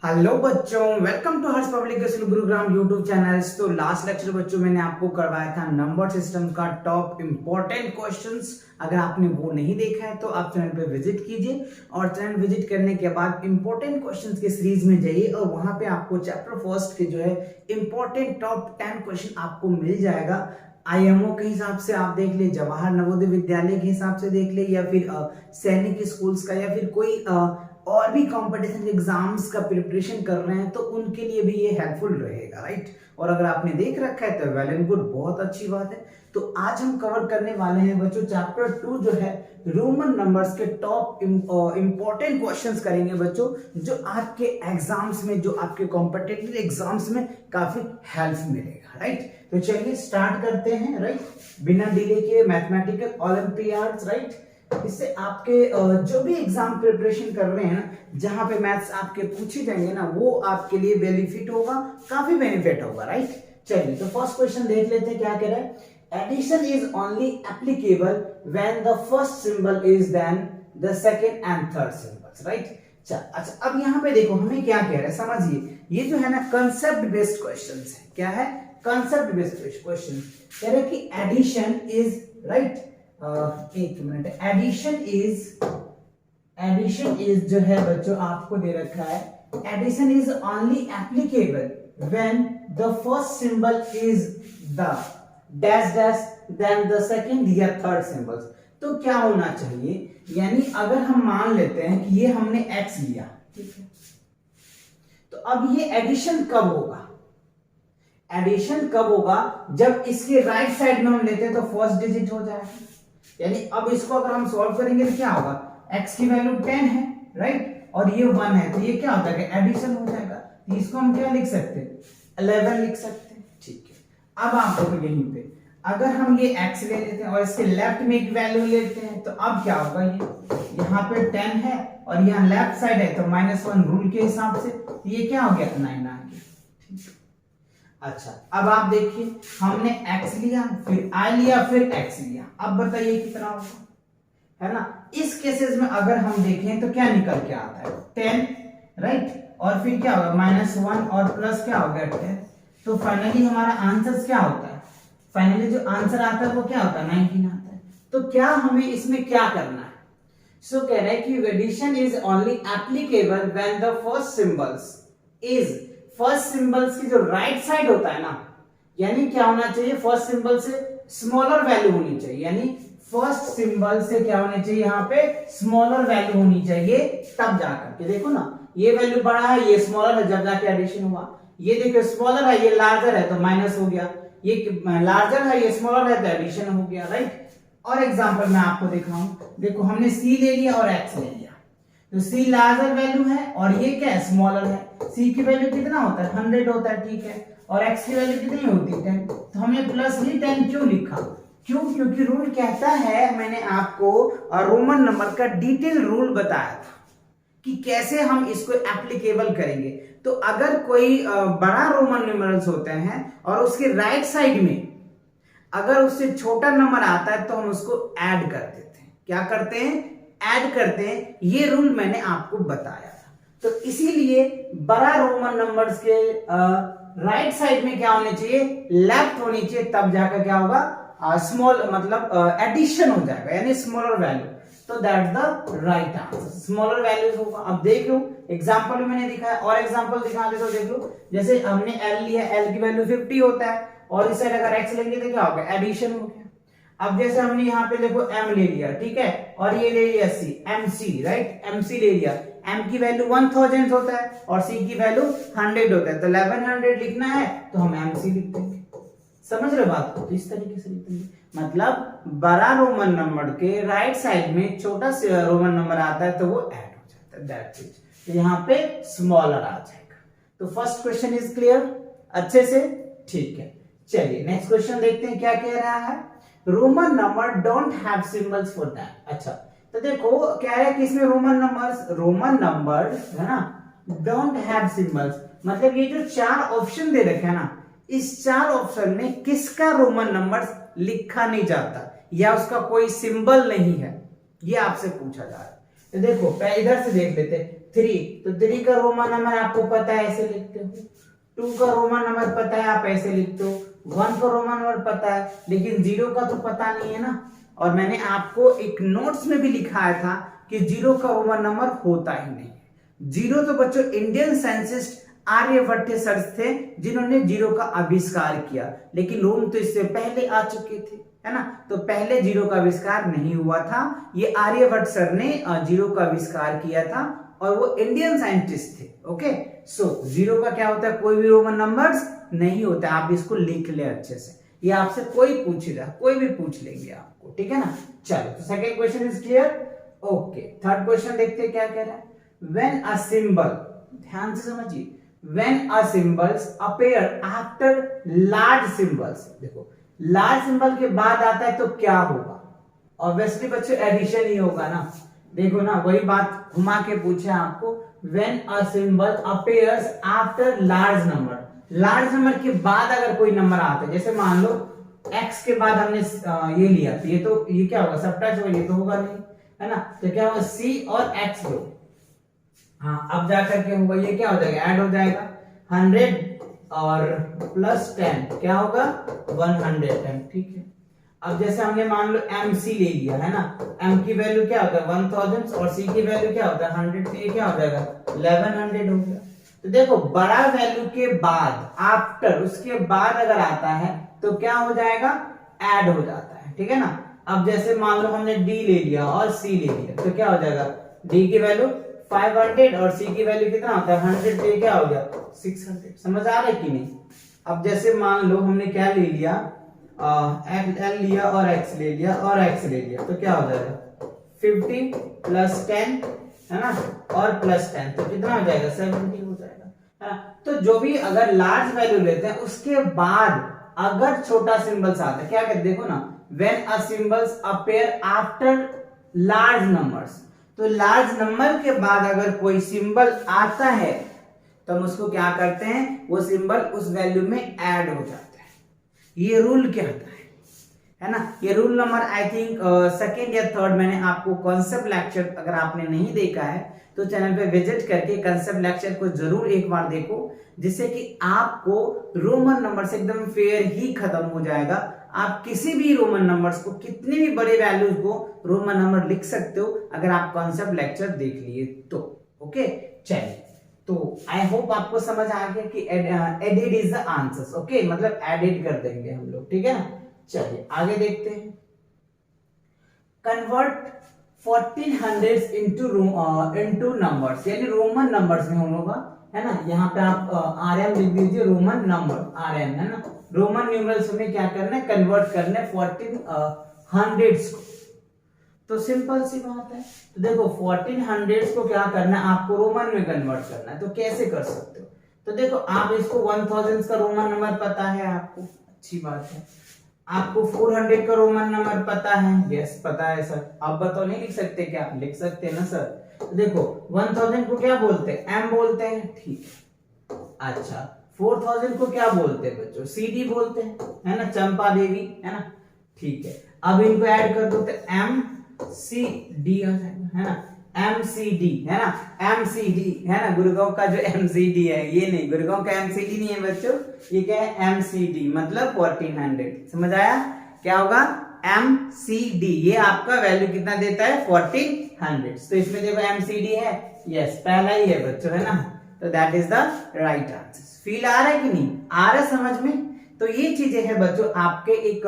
Hello बच्चों, welcome to Harsh public school Gurugram YouTube channels. तो last lecture बच्चों मैंने आपको करवाया था नंबर सिस्टम का टॉप इंपॉर्टेंट क्वेश्चंस। अगर आपने वो नहीं देखा है तो आप चैनल पे विजिट कीजिए और चैनल विजिट करने के बाद इंपॉर्टेंट क्वेश्चंस के सीरीज में जाइए और वहां पे आपको चैप्टर फर्स्ट के जो है इंपॉर्टेंट टॉप 10 क्वेश्चन आपको मिल जाएगा। आईएमओ के हिसाब से आप देख ले, जवाहर नवोदय विद्यालय के हिसाब से देख ले, या फिर सैनिक स्कूल्स का, या फिर कोई और भी कंपटीशन एग्जाम्स का प्रिपरेशन कर रहे हैं तो उनके लिए भी ये हेल्पफुल रहेगा, राइट। और अगर आपने देख रखा है तो वेल एंड गुड, बहुत अच्छी बात है। तो आज हम कवर करने वाले हैं बच्चों चैप्टर 2 जो है रोमन नंबर्स के टॉप इंपॉर्टेंट क्वेश्चंस करेंगे बच्चों, जो आपके एग्जाम्स में, जो आपके कॉम्पिटिटिव एग्जाम्स में काफी हेल्प मिलेगा, राइट। तो चलिए स्टार्ट करते हैं, राइट, बिना डिले के मैथमेटिकल ओलंपियाड्स, राइट। इससे आपके जो भी एग्जाम प्रिपरेशन कर रहे हैं ना, जहां पे मैथ्स आपके पूछे जाएंगे ना, वो आपके लिए बेनिफिट होगा, काफी बेनिफिट होगा, राइट। चलिए तो फर्स्ट क्वेश्चन देख लेते हैं क्या कह रहा है। Addition is only applicable when the first symbol is then the second and third symbols, right. अच्छा, अब यहाँ पे देखो हमें क्या कह रहा है, समझिए। ये जो है ना कंसेप्ट बेस्ड क्वेश्चंस है। क्या है? Concept based question. कह रहे कि एडिशन इज, राइट, एक मिनट, एडिशन इज जो है बच्चों आपको दे रखा है, addition is only applicable when the first symbol is the dash dash then the second या थर्ड सिंबल्स। तो क्या होना चाहिए, यानी अगर हम मान लेते हैं कि ये हमने x लिया, ठीक है, तो अब ये एडिशन कब होगा? एडिशन कब होगा? जब इसके राइट साइड में हम लेते हैं तो फर्स्ट डिजिट हो जाएगा। यानी अब इसको अगर हम सॉल्व करेंगे तो क्या होगा, x की वैल्यू 10 है, राइट, और ये 1 है, तो ये क्या होता है, एडिशन हो जाएगा। तो इसको हम क्या लिख सकते हैं, 11 लिख सकते हैं, ठीक है। अब आप देखो यहीं पे अगर हम ये x ले लेते हैं और इसके लेफ्ट में एक वैल्यू लेते हैं तो अब क्या होगा, ये यहाँ पे 10 है और यहाँ लेफ्ट साइड है तो -1 रूल के हिसाब से, तो ये क्या हो गया, 9 आ गया, ठीक है। अच्छा, अब आप देखिए हमने x लिया, फिर i लिया, फिर x लिया, अब बताइए कितना होगा, है ना। इस केसेस में अगर हम देखें तो क्या निकल के आता है, 10, राइट, और फिर क्या होगा, -1 और प्लस क्या हो गया, 10। तो फाइनली हमारा आंसर क्या होता है, फाइनली जो आंसर आता है वो क्या होता है, 19 आता है। तो क्या हमें इसमें क्या करना है, सो कह रहे हैं कि addition is only applicable when the first symbols is, first symbols की जो राइट साइड होता है ना, यानी क्या होना चाहिए, फर्स्ट सिंबल से स्मॉलर वैल्यू होनी चाहिए, यानी फर्स्ट सिंबल से क्या होनी चाहिए, यहाँ पे स्मॉलर वैल्यू होनी चाहिए, तब जाकर के देखो ना, ये वैल्यू बड़ा है, ये स्मॉलर है, जब जाके एडिशन हुआ। ये देखो स्मॉलर है, ये लार्जर है तो माइनस हो गया, ये लार्जर है, ये स्मॉलर है तो एडिशन हो गया, राइट। और एग्जांपल मैं आपको दिखाऊं, देखो हमने c ले लिया और x ले लिया, तो c लार्जर वैल्यू है और ये क्या है, स्मॉलर है। c की वैल्यू कितना होता है, 100 होता है, ठीक है, और x की वैल्यू कितनी होती है, 10। तो हमने प्लस ही 10 क्यों लिखा, क्यों, क्योंकि रूल कहता है, मैंने आपको रोमन नंबर का डिटेल रूल बताया था कि कैसे हम इसको एप्लीकेबल करेंगे। तो अगर कोई बड़ा रोमन न्यूमेरल्स होते हैं और उसके राइट साइड में अगर उससे छोटा नंबर आता है तो हम उसको ऐड कर देते हैं। क्या करते हैं, ऐड करते हैं। ये रूल मैंने आपको बताया था। तो इसीलिए बड़ा रोमन नंबर्स के राइट साइड में क्या होने चाहिए, लेफ्ट होनी चाहिए, तब जाकर क्या होगा, स्मॉल मतलब एडिशन हो जाएगा, यानी स्मॉलर वैल्यू। तो that the right answer, smaller values होगा। अब देख लो एग्जांपल में मैंने दिखाया, और एग्जांपल दिखा दे तो देख लो, जैसे हमने l लिया, l की वैल्यू 50 होता है और इस साइड अगर x लेंगे तो क्या होगा, एडिशन हो गया। अब जैसे हमने यहाँ पे देखो m ले लिया, ठीक है, और ये ले लिया c, mc, राइट, mc ले लिया, m की वैल्यू 1000 होता है और c की वैल्यू 100 होता है, तो 1100 लिखना है तो हम mc लिख देंगे। समझ रहे बात को? तो इस तरीके से लिखेंगे, मतलब बड़ा रोमन नंबर के राइट साइड में छोटा सा रोमन नंबर आता है तो वो ऐड हो जाता है, दैट्स इट। तो यहाँ पे स्मॉलर आ जाएगा। तो फर्स्ट क्वेश्चन इज क्लियर अच्छे से, ठीक है। चलिए नेक्स्ट क्वेश्चन देखते हैं क्या कह रहा है। Roman number don't have symbols for that. अच्छा, तो देखो कह रहा है कि इसमें रोमन नंबर है ना, डोंट हैव सिंबल्स, मतलब ये जो 4 ऑप्शन दे रखे हैं ना, इस 4 ऑप्शन में किसका रोमन नंबर लिखा नहीं जाता या उसका कोई सिंबल नहीं है, ये आपसे पूछा जा रहा है। तो देखो इधर से देख लेते, 3, तो 3 का रोमन नंबर आपको पता है, ऐसे लिखते हो। 2 का रोमन नंबर पता है, आप ऐसे लिखते हो। 1 का रोमन नंबर पता है, लेकिन 0 का तो पता नहीं है ना। और मैंने आपको एक नोट्स में भी लिखाया था कि 0 का रोमन नंबर होता ही नहीं है। 0 तो बच्चों इंडियन साइंटिस्ट आर्यभट्ट सर थे जिन्होंने 0 का आविष्कार किया, लेकिन रोम तो इससे पहले आ चुके थे, है ना। तो पहले 0 का आविष्कार नहीं हुआ था, ये आर्यभट्ट सर ने 0 का आविष्कार किया था और वो इंडियन साइंटिस्ट थे। ओके, सो 0 का क्या होता है, कोई भी रोमन नंबर्स नहीं होता। आप इसको लिख ले अच्छे से, ये आपसे कोई पूछेगा, कोई भी पूछ लेंगे आपको, ठीक है ना। चलो, तो second question is clear. Okay, third question देखते हैं क्या कह रहा है। व्हेन अ सिंबल, ध्यान से समझिए, when a symbols appear after large symbols, देखो लार्ज सिंबल के बाद आता है तो क्या होगा, ऑब्वियसली बच्चों एडिशन ही होगा ना। देखो ना, वही बात घुमा के पूछे आपको, when a symbol appears after large number, large number के बाद अगर कोई नंबर आता है, जैसे मान लो x के बाद हमने ये लिया, तो ये क्या होगा, सबट्रैक्ट होगा, ये तो होगा नहीं, है ना। तो क्या होगा, c और x लो, हाँ अब जाकर के होगा, ये क्या हो जाएगा, ऐड हो जाएगा। 100 और प्लस 10 क्या होगा, 110, ठीक है। अब जैसे हमने मान लो MC ले लिया, है ना, M की वैल्यू क्या होता है 1000 और C की वैल्यू क्या होता है 100, तो ये क्या हो जाएगा 1100 हो गया। तो देखो बड़ा वैल्यू के बाद, आफ्टर, उसके बाद अगर आता है तो क्या हो जाएगा, ऐड हो जाता है, ठीक है ना। अब जैसे मान लो हमने D ले लिया और C ले लिया, तो क्या हो जाएगा, D की वैल्यू 500 और C की वैल्यू कितना होता है 100, तो क्या हो गया 600। समझ आ रहा है कि नहीं। अब जैसे मान लो हमने क्या ले लिया, L लिया और X ले लिया और X ले लिया, तो क्या हो जाएगा 50 प्लस 10, है ना, और प्लस 10, तो कितना हो जाएगा 70 हो जाएगा, है ना। तो जो भी अगर लार्ज वैल्यू लेते हैं उसके बाद अगर छोटा सिंबल्स आता है, क्या कहते हैं, देखो ना, when a symbols appear after large numbers, तो लार्ज नंबर के बाद अगर कोई सिंबल आता है तो हम उसको क्या करते हैं, वो सिंबल उस वैल्यू में ऐड हो जाता है। ये रूल कहता है ना। ये rule number I think second या थर्ड मैंने आपको कॉन्सेप्ट लेक्चर, अगर आपने नहीं देखा है तो चैनल पे विजिट करके कॉन्सेप्ट लेक्चर को जरूर एक बार देखो, जिससे कि आपको रोमन नंबर से एकदम फेयर ही खत्म हो जाएगा। आप किसी भी रोमन नंबर्स को, कितने भी बड़े वैल्यूज को रोमन नंबर लिख सकते हो अगर आप कॉन्सेप्ट लेक्चर देख लिए तो। ओके, चलिए, तो आई होप आपको समझ आ गया कि added is the answers. Okay, मतलब एडेड कर देंगे हम लोग, ठीक है ना। चलिए आगे देखते हैं। कन्वर्ट 1400 इनटू नंबर्स, यानी रोमन नंबर्स में होगा, है ना। यहाँ पे आप RM लिख दीजिए, रोमन नंबर RM, है ना। रोमन न्यूमरल्स में क्या करना है, कन्वर्ट करना है 1400 को। तो सिंपल सी बात है। तो देखो 1400 को क्या करना है, आपको रोमन में कन्वर्ट करना है। तो कैसे कर सकते हो, तो देखो आप इसको 1000 का रोमन नंबर पता है आपको, अच्छी बात है। आपको 400 का रोमन नंबर पता है, यस पता है सर। आप बताओ नहीं लिख सकते क्या, लिख सकते हैं ना सर। तो देखो 1000 को क्या बोलते हैं, M बोलते हैं, ठीक है। अच्छा 4000 को क्या बोलते हैं बच्चों, CD बोलते हैं, है ना, चंपा देवी, है ना, ठीक है। अब इनको ऐड कर दो तो MCD आ जाएगा, है ना, MCD, है ना, MCD, है ना। गुड़गांव का जो MCD है, ये नहीं, गुड़गांव का MCD नहीं है बच्चों, ये क्या है MCD, मतलब 1400। समझ आया, क्या होगा MCD, ये आपका वैल्यू कितना देता है 1400। तो इसमें देखो MCD है, यस पहला ही है बच्चों, है ना। तो that is the right answer. Feel आ रहा है कि नहीं आ रहा है समझ में। तो ये चीजें हैं बच्चों, आपके एक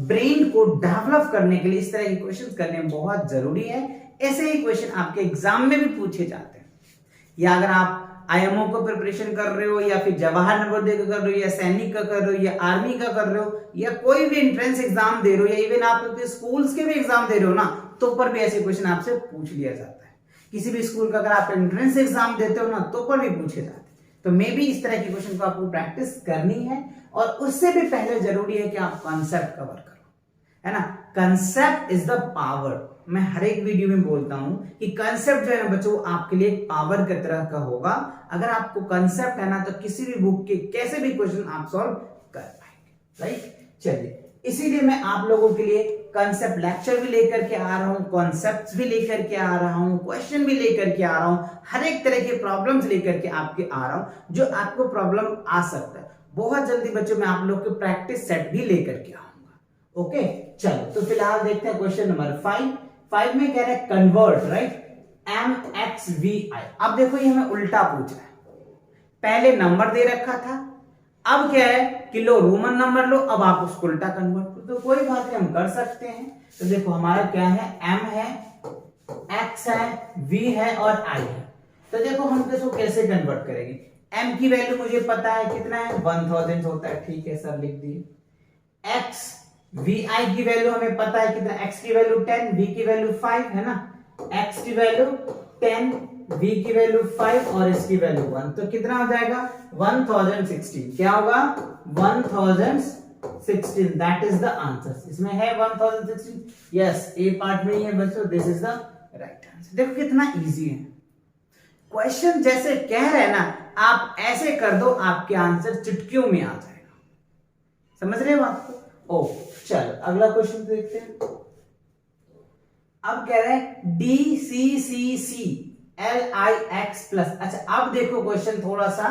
ब्रेन को डेवलप करने के लिए इस तरह के क्वेश्चन करने बहुत जरूरी है। ऐसे ही क्वेश्चन आपके एग्जाम में भी पूछे जाते हैं, या अगर आप IMO को प्रिपरेशन कर रहे हो, या फिर जवाहर नवोदय का कर रहे हो, या सैनिक का कर रहे हो, या आर्मी का कर रहे हो, या कोई भी एंट्रेंस एग्जाम दे रहे हो, या इवन आप स्कूल्स के भी एग्जाम दे रहे हो ना, तो पर भी ऐसे क्वेश्चन आपसे पूछ लिया जाता है। किसी भी स्कूल का अगर आप एंट्रेंस एग्जाम देते हो ना, तो पर भी पूछे जाते हैं। तो मे भी इस तरह के क्वेश्चन को आपको प्रैक्टिस करनी है, और उससे भी पहले जरूरी है कि आप कॉन्सेप्ट कवर करो, है ना। Concept is the power. मैं हर एक वीडियो में बोलता हूं कि कंसेप्ट जो है ना बच्चों, आपके लिए पावर की तरह का होगा। अगर आपको कंसेप्ट है ना, तो किसी भी बुक के कैसे भी क्वेश्चन आप सॉल्व कर पाएंगे, राइट। चलिए इसीलिए मैं आप लोगों के लिए कंसेप्ट लेक्चर भी लेकर के आ रहा हूँ, कॉन्सेप्ट्स भी लेकर के आ रहा हूँ, क्वेश्चन भी लेकर के आ रहा हूँ, हर एक तरह के प्रॉब्लम्स लेकर के आपके आ रहा हूँ जो आपको प्रॉब्लम आ सकता है। बहुत जल्दी बच्चों मैं आप लोग के प्रैक्टिस सेट भी लेकर के आऊंगा। ओके चलो, तो फिलहाल देखते हैं क्वेश्चन नंबर 5 में कह रहा है कन्वर्ट राइट MXVI। अब देखो ये हमें उल्टा पूछ रहा है, पहले नंबर दे रखा था, अब क्या है कि लो रोमन नंबर लो, अब आप उसको उल्टा कन्वर्ट करो, तो कोई बात नहीं हम कर सकते हैं। तो देखो हमारा क्या है, M है, X है, V है और I है। तो देखो हम इसको कैसे कन्वर्ट करेंगे। M की वैल्यू मुझे पता है कितना है 1000 होता है, ठीक है सर लिख दिए। X VI की वैल्यू हमें पता है कितना, X की वैल्यू 10, V की वैल्यू 5 है ना, X की वैल्यू 10, V की वैल्यू 5 और इसकी वैल्यू 1, तो कितना हो जाएगा 1016। क्या होगा 1016, दैट इज द आंसर। इसमें है 1016, यस ए पार्ट में ही है बच्चों, this is the right answer. देखो कितना इजी है, क्वेश्चन जैसे कह रहे हैं ना आप ऐसे कर दो, आपके आंसर चुटकियों में आ जाएगा। समझ रहे हो बात को। ओ चलो अगला क्वेश्चन देखते हैं। अब कह रहे हैं DCCC LIX प्लस। अच्छा अब देखो क्वेश्चन थोड़ा सा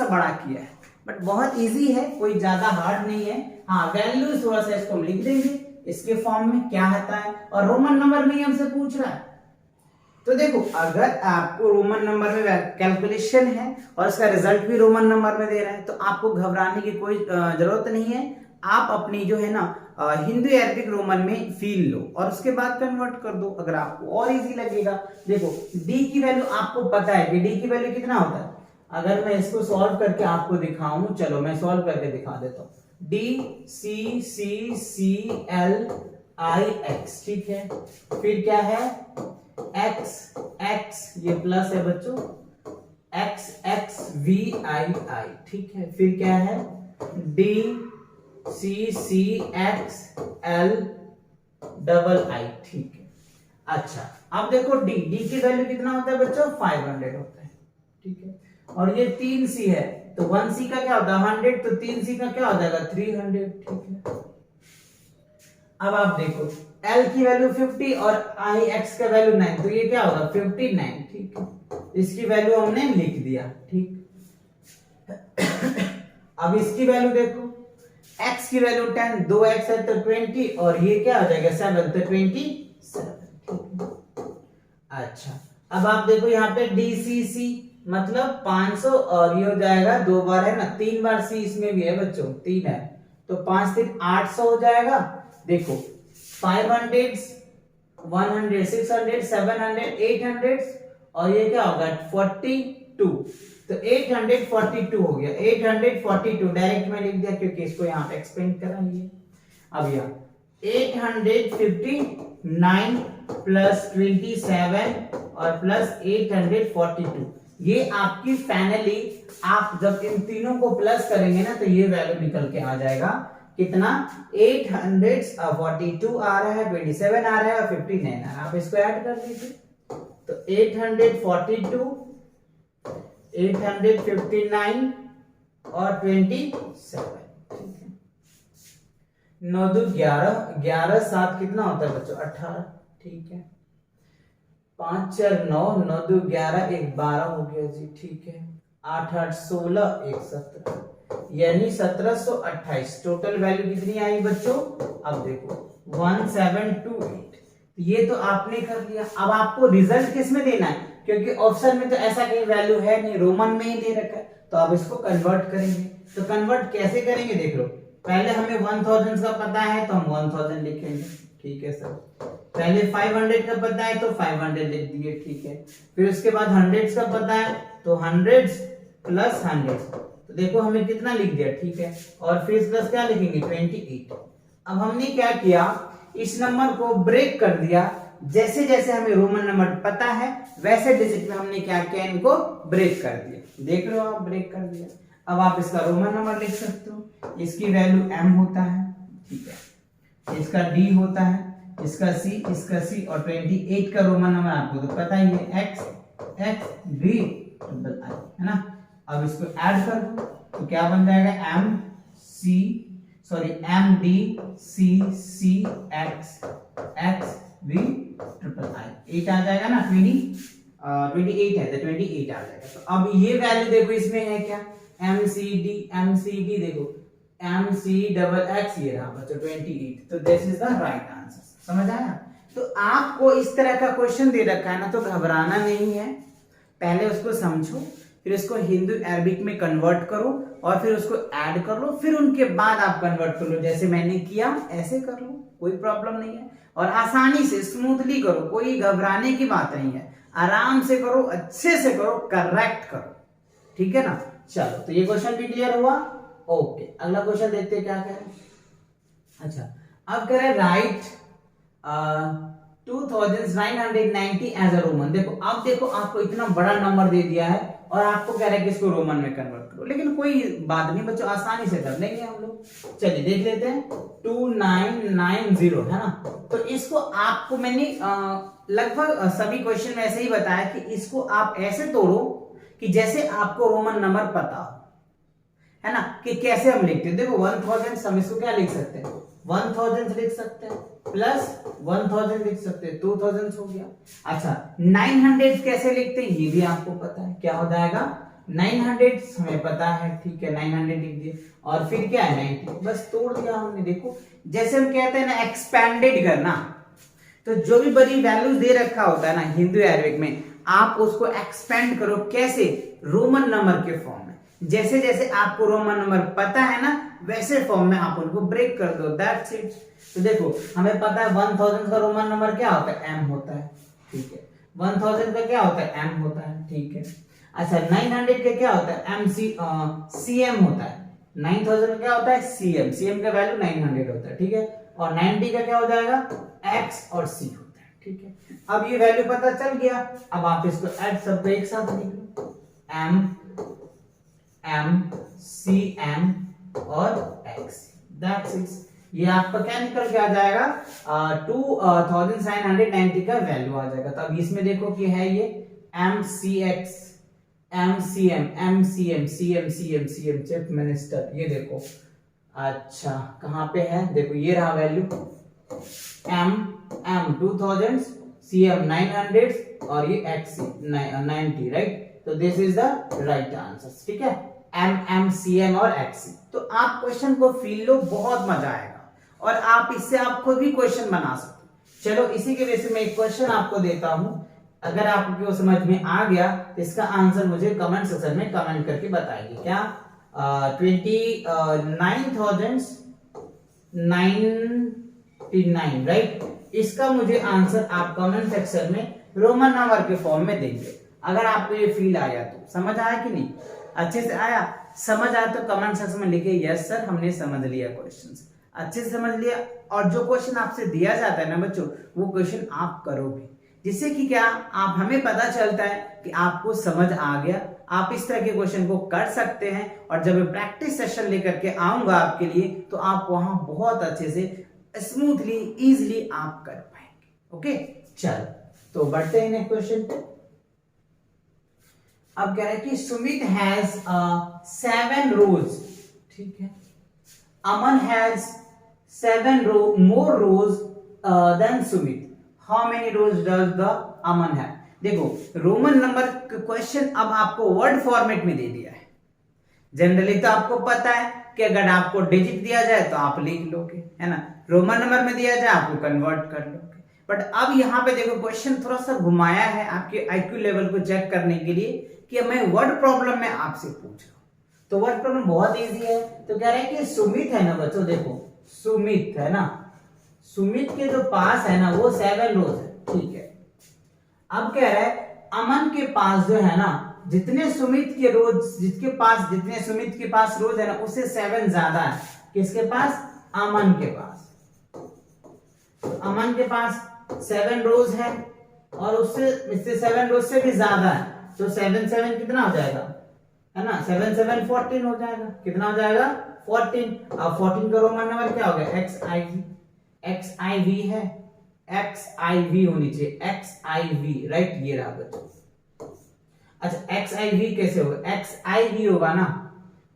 बड़ा किया है, बट बहुत इजी है, कोई ज्यादा हार्ड नहीं है। हाँ वैल्यू थोड़ा सा इसको हम लिख देंगे इसके फॉर्म में क्या आता है, और रोमन नंबर में ही हमसे पूछ रहा है। तो देखो अगर आपको रोमन नंबर में कैलकुलेशन है और इसका रिजल्ट भी रोमन नंबर में दे रहा है, तो आपको घबराने की कोई जरूरत नहीं है। आप अपनी जो है ना हिंदू अरबिक रोमन में फील लो और उसके बाद कन्वर्ट कर दो, अगर आपको और इजी लगेगा। देखो डी की वैल्यू आपको पता है कि डी की वैल्यू कितना होता है। अगर मैं इसको सॉल्व करके आपको दिखाऊं, चलो मैं सॉल्व करके दिखा देता हूं। DCCCLIX, ठीक है, फिर क्या है X ये प्लस है बच्चों, XXVII, ठीक है, फिर क्या है DCCXLII, ठीक है। अच्छा अब देखो डी की वैल्यू कितना होता है बच्चों 500 होता है, ठीक है, और ये 3C है तो 1C का क्या होता है 100, तो 3C का क्या हो जाएगा 300, ठीक है। अब आप देखो L की वैल्यू 50 और IX का वैल्यू 9, तो ये क्या होगा 59, ठीक है, इसकी वैल्यू हमने लिख दिया, ठीक। अब इसकी वैल्यू देखो, X की वैल्यू 10, 2X है तो 20 और ये क्या हो जाएगा 7, तो 27, ठीक है। अच्छा अब आप देखो यहाँ पे DCC मतलब 500 और ये हो जाएगा 2 बार है ना, 3 बार C इसमें भी है बच्चों, 3 है तो 5 3 800 हो जाएगा। देखो 500, 100, 600, 700, 800 और ये क्या होगा 42, तो 842 हो गया, 842 डायरेक्ट में लिख दिया क्योंकि इसको यहाँ पे एक्सपेंड करा है। अब यहाँ 859 प्लस 27 और प्लस 842, ये आपकी फाइनली आप जब इन तीनों को प्लस करेंगे ना तो ये वैल्यू निकल के आ जाएगा कितना 842 आ रहा है, 27 आ रहा है और 59 आ रहा है। आप इसको ऐड कर दीजिए तो 842, 859 और 27, ठीक है। 9 2 11, 11 7 कितना होता है बच्चों 18, ठीक है। 5 4 9, 9 2 11, 1 12 हो गया जी, ठीक है। 8 8 16, 1 17, यानी 1728 टोटल वैल्यू कितनी आई बच्चों। अब देखो 1728, ये तो आपने कर लिया। अब आपको रिजल्ट किस में देना है, क्योंकि ऑप्शन में तो ऐसा कहीं वैल्यू है नहीं, रोमन में ही दे रखा है, तो आप इसको कन्वर्ट करेंगे। तो कन्वर्ट कैसे करेंगे देख लो, पहले हमें 1000 का पता है तो हम 1000 लिखेंगे, ठीक है सर। पहले 500 का पता है तो 500 लिख दिए, ठीक है। फिर उसके बाद 100 का पता है तो 100 प्लस 100, तो देखो हमें कितना लिख दिया, ठीक है। और फिर प्लस क्या लिखेंगे 28। अब हमने क्या किया, इस नंबर को ब्रेक कर दिया, जैसे जैसे हमें रोमन नंबर पता है वैसे डिजिट में हमने क्या किया, इनको ब्रेक कर दिया। देख लो आप ब्रेक कर दिया। अब आप इसका रोमन नंबर लिख सकते हो, इसकी वैल्यू M होता है, ठीक है, इसका D होता है, इसका C, इसका C और 28 का रोमन नंबर आपको तो पता ही है XXVI है ना। अब इसको ऐड कर दो तो क्या बन जाएगा MC सॉरी MDCCX आ जाएगा ना, 28 है तो 28 आ जाएगा। तो अब ये वैल्यू देखो इसमें है क्या, MCD देखो MC XX ये रहा बच्चों 28, तो this is the right answer. समझ आया? तो आपको इस तरह का क्वेश्चन दे रखा है ना, तो घबराना नहीं है, पहले उसको समझो, फिर उसको हिंदू अरबिक में कन्वर्ट करो और फिर उसको ऐड कर लो, फिर उनके बाद आप कन्वर्ट कर लो, जैसे मैंने किया ऐसे कर लो, कोई प्रॉब्लम नहीं है। और आसानी से स्मूथली करो, कोई घबराने की बात नहीं है, आराम से करो, अच्छे से करो, करेक्ट करो, ठीक है ना। चलो तो ये क्वेश्चन भी क्लियर हुआ। ओके, अगला क्वेश्चन देखते हैं क्या कह रहे हैं। अच्छा, अब कह रहे हैं राइट 2990 एज अ रोमन। देखो अब देखो आपको इतना बड़ा नंबर दे दिया है और आपको कह रहा है कि इसको रोमन में कन्वर्ट करो, लेकिन कोई बात नहीं बच्चों, आसानी से कर लेंगे हम लोग। चलिए देख लेते हैं 2990 है ना। तो इसको आपको मैंने लगभग सभी क्वेश्चन में ऐसे ही बताया कि इसको आप ऐसे तोड़ो कि जैसे आपको रोमन नंबर पता हो, है ना, कि कैसे हम लिखते हैं। देखो 1000 हम इसको क्या लिख सकते हैं, 1000 लिख सकते हैं, प्लस 1000 लिख सकते हैं, 2000 हो गया। अच्छा 900 कैसे लिखते हैं ये भी आपको पता है, क्या हो जाएगा 900 हमें पता है, ठीक है 900 लिख दिए, और फिर क्या है 90, बस तोड़ दिया हमने। देखो जैसे हम कहते हैं ना एक्सपेंडेड करना, तो जो भी बड़ी वैल्यूज दे रखा होता है ना हिंदू अरबिक में, आप उसको एक्सपेंड करो, कैसे, रोमन नंबर के फॉर्म में। जैसे जैसे आपको रोमन नंबर पता है ना, वैसे फॉर्म में आप उनको ब्रेक कर दो, दैट्स इट। तो देखो हमें पता है 1000 का रोमन नंबर क्या होता है, एम होता है, ठीक है। 1000 का क्या होता है, एम होता है, ठीक है। अच्छा 900 का क्या होता है, सीएम होता है। 9000 का क्या होता है, सीएम का वैल्यू 900 होता है, ठीक है। और 90 का क्या हो जाएगा, एक्स और सी होता है, ठीक है। अब ये वैल्यू पता चल गया, अब आप इसको ऐड सबको एक साथ लिख लो, एम सी एम और एक्स, दैट्स इट। ये आपका क्या निकल के आ जाएगा 2990 का वैल्यू आ जाएगा। तो अब इसमें देखो कि है ये M C X, M C M, M C M, C M C M, C M chief minister, ये देखो। अच्छा कहां पे है, देखो ये रहा वैल्यू, एम 2000, सी एम 900 और ये एक्स 90, राइट। तो this is the right answer, ठीक है, एम सी एम और एक्स। तो आप क्वेश्चन को फील लो, बहुत मजा आएगा और आप इससे आप खुद भी क्वेश्चन बना सकते। चलो इसी के वजह से मैं एक क्वेश्चन आपको देता हूं, अगर आपको समझ में आ गया तो इसका आंसर मुझे कमेंट सेक्शन में कमेंट करके बताइए। क्या 29,099, राइट। इसका मुझे आंसर आप कमेंट सेक्शन में रोमन नंबर के फॉर्म में देंगे। अगर आपको ये फील आया तो, समझ आया कि नहीं, अच्छे से आया, समझ आया तो कमेंट सेक्शन में लिखिए यस सर हमने समझ लिया, क्वेश्चन अच्छे से समझ लिया। और जो क्वेश्चन आपसे दिया जाता है ना बच्चों, वो क्वेश्चन आप करोगे, जिससे कि क्या आप, हमें पता चलता है कि आपको समझ आ गया। आप इस तरह के क्वेश्चन को कर सकते हैं और जब मैं प्रैक्टिस सेशन लेकर के आऊंगा आपके लिए, तो आप वहां बहुत अच्छे से स्मूथली इजीली आप कर पाएंगे। ओके चलो तो बढ़ते हैं नेक्स्ट क्वेश्चन पे। अब कह रहे हैं कि सुमित हैज 7 रोज, ठीक है, Aman has 7 more rows than Sumit, how many rows does the Aman have. देखो रोमन नंबर क्वेश्चन अब आपको वर्ड फॉर्मेट में दे दिया है। जनरली तो आपको पता है कि अगर आपको डिजिट दिया जाए तो आप लिख लोगे, है ना, रोमन नंबर में दिया जाए आपको कन्वर्ट कर लोगे। बट अब यहाँ पे देखो क्वेश्चन थोड़ा सा घुमाया है आपके आईक्यू लेवल को चेक करने के लिए कि मैं वर्ड प्रॉब्लम में आपसे पूछ रहा हूं। तो वर्ड प्रॉब्लम बहुत इजी है। तो कह रहे हैं कि सुमित है ना बच्चों, देखो सुमित है ना, सुमित के जो पास है ना वो 7 रोज है, ठीक है। अब कह रहा है अमन के पास जो है ना, जितने सुमित के सुमित के पास रोज है ना, उससे 7 ज्यादा है। किसके पास, अमन के पास। अमन के पास 7 रोज है और इससे 7 रोज से भी ज्यादा है। तो 7 7 कितना हो जाएगा, है ना, 7 7 14 हो जाएगा। कितना हो जाएगा, 14। अब 14 का रोमन नंबर क्या हो गया, एक्स आई वी है, एक्स आई वी होनी चाहिए, एक्स आई वी, राइट, ये रहा बच्चों। अच्छा एक्स आई वी कैसे होगा, एक्स आई वी होगा ना।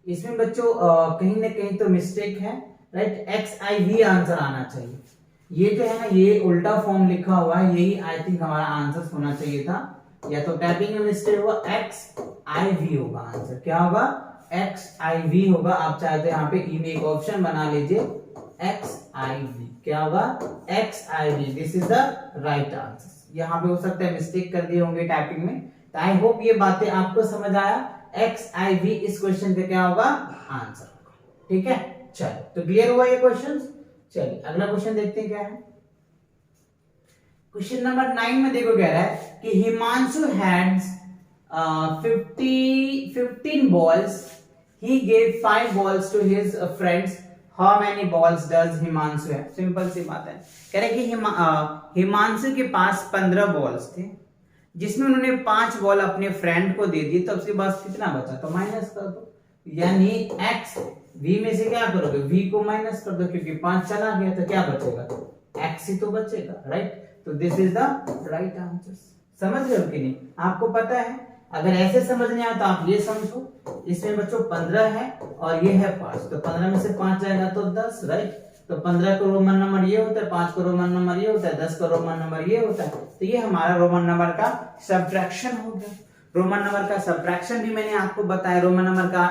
इसमें बच्चों कहीं ना कहीं तो मिस्टेक है, राइट, XIV आंसर आना चाहिए। ये जो है ना, ये उल्टा फॉर्म लिखा हुआ है, यही आई थिंक हमारा आंसर होना चाहिए था, या तो टाइपिंग में मिस्टेक हुआ, XIV होगा आंसर। क्या होगा? XIV होगा। आप चाहे तो यहाँ पे ई में एक ऑप्शन बना लीजिए, XIV। क्या होगा? XIV, this is the right answer. यहाँ पे हो सकता है मिस्टेक कर दिए होंगे टाइपिंग में, तो आई होप ये बातें आपको समझ आया। XIV इस क्वेश्चन का क्या होगा? आंसर होगा। ठीक है, चलो तो क्लियर हुआ ये क्वेश्चन। चलिए अगला क्वेश्चन देखते हैं क्या है। क्वेश्चन नंबर 9 में देखो, कह रहा है कि Himanshu heads 15 balls, he gave 5 balls to his friends, how many balls does Himanshu है? सिंपल सी बात है, कह रहे कि हिमांशु के पास 15 बॉल्स थे, जिसमें उन्होंने 5 बॉल अपने फ्रेंड को दे दी, तो उसके पास कितना बचा? तो माइनस कर दो, यानी x v में से क्या करोगे? v को माइनस कर दो, क्योंकि 5 चला गया तो क्या बचेगा? x ही तो बचेगा, राइट। तो this is the right answer. समझ रहे हो कि नहीं? आपको पता है, अगर ऐसे समझ नहीं आता आप ये समझो, इसमें बच्चों 15 है और ये है 5, तो 15 में से 5 जाएगा तो 10, राइट। तो 15 को रोमन नंबर ये होता है, 5 को रोमन नंबर ये होता है, 10 को रोमन नंबर ये होता है, तो ये हमारा रोमन नंबर का सब्ट्रैक्शन हो गया। रोमन नंबर का सब्ट्रैक्शन भी मैंने आपको बताया, रोमन नंबर का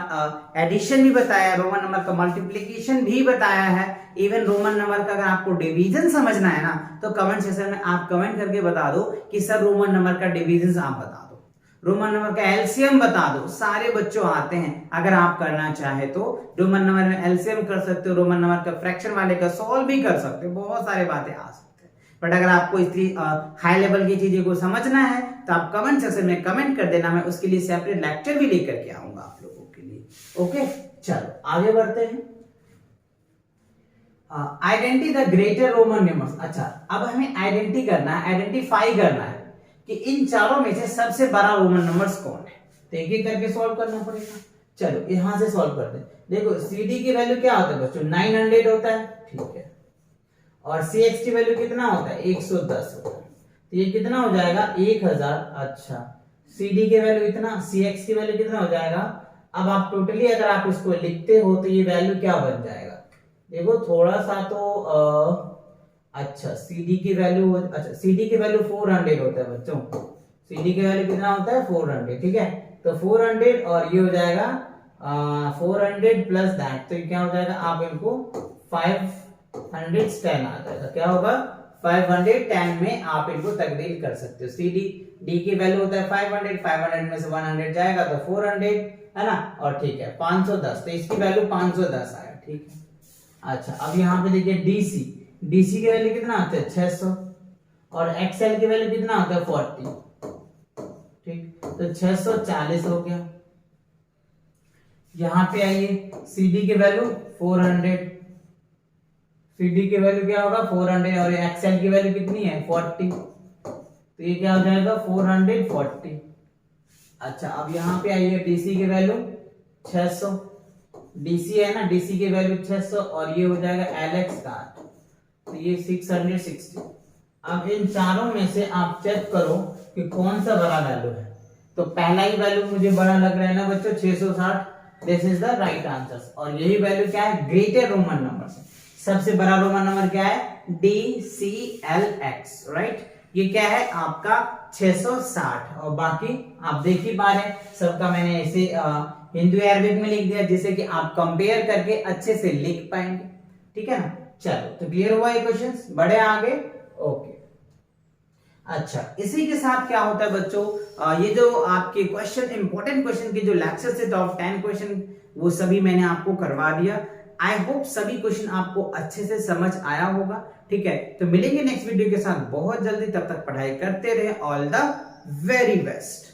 एडिशन भी बताया, रोमन नंबर का मल्टीप्लिकेशन भी बताया है, इवन रोमन नंबर का अगर आपको डिवीजन समझना है ना, तो कमेंट सेक्शन में आप कमेंट करके बता दो कि सर रोमन नंबर का डिवीजन आप बता दो, रोमन नंबर का एलसीएम बता दो। सारे बच्चों आते हैं, अगर आप करना चाहे तो रोमन नंबर में एलसीएम कर सकते हो, रोमन नंबर का फ्रैक्शन वाले का सॉल्व भी कर सकते हो, बहुत सारे बातें आ सकते हैं। बट अगर आपको इतनी हाई लेवल की चीजें को समझना है तो आप कमेंट सेक्शन में कमेंट कर देना, मैं उसके लिए सेपरेट लेक्चर भी लेकर के आऊंगा आप लोगों के लिए। ओके, चलो आगे बढ़ते हैं। Identity the greater Roman numbers. अच्छा, अब हमें आइडेंटिटी करना है, आइडेंटिफाई करना है कि इन चारों में से सबसे बड़ा रोमन नंबर्स कौन है। तो एक एक करके सॉल्व करना पड़ेगा। चलो यहां से सॉल्व करते हैं। देखो CD की वैल्यू क्या होता है बच्चों? 900 होता है, ठीक है। और CX की वैल्यू कितना होता है? 110 होता है, तो ये कितना हो जाएगा? 1000। अच्छा, CD की वैल्यू इतना, CX की वैल्यू कितना हो जाएगा? अब आप टोटली अगर आप इसको लिखते हो तो ये वैल्यू क्या बन जाएगा? देखो थोड़ा सा तो अच्छा, CD की वैल्यू, अच्छा CD की वैल्यू 400 होता है बच्चों। CD की वैल्यू कितना होता है? 400, ठीक है। तो 400 और ये हो जाएगा 400 प्लस दैट, तो ये क्या हो जाएगा? आप इनको 510 आ जाएगा। क्या होगा? 510 में आप इनको तब्दील कर सकते हो। CD D की वैल्यू होता है 500, 500 में से 100 जाएगा तो 400 है ना, और ठीक है 510, तो इसकी वैल्यू 510 आया, ठीक है। अच्छा, अब यहाँ पे देखिए DC की वैल्यू कितना आता है? 600, और XL की वैल्यू कितना आता है? 40, ठीक, तो 640 हो गया। यहाँ पे आइए, CD की वैल्यू 400, CD की वैल्यू क्या होगा? 400, और XL की वैल्यू कितनी है? 40, तो ये क्या हो जाएगा? 440। अच्छा, अब यहाँ पे आइए, DC की वैल्यू 600, DC है ना, DC की वैल्यू 600, और ये हो जाएगा LX का, तो ये 660। अब इन चारों में से आप चेक करो कि कौन सा बड़ा वैल्यू है। तो पहला ही वैल्यू मुझे बड़ा लग रहा है ना बच्चों, 660, this is the right answer. और यही वैल्यू क्या है? ग्रेटर रोमन नंबर से सबसे बड़ा रोमन नंबर क्या है? DCLX, right. ये क्या है आपका? 660, और बाकी आप देख ही पा रहे हैं, सबका मैंने ऐसे हिंदू अरबिक में लिख दिया, जिससे कि आप कंपेयर करके अच्छे से लिख पाएंगे, ठीक है ना। चलो, तो क्लियर हुआ ये क्वेश्चंस? बढ़े आगे। ओके, अच्छा, इसी के साथ क्या होता है बच्चों, ये जो आपके क्वेश्चन, इंपॉर्टेंट क्वेश्चन के जो लेक्चर से टॉप 10 क्वेश्चन, वो सभी मैंने आपको करवा दिया। आई होप सभी क्वेश्चन आपको अच्छे से समझ आया होगा, ठीक है। तो मिलेंगे नेक्स्ट वीडियो के साथ बहुत जल्दी, तब तक पढ़ाई करते रहे। All the very best.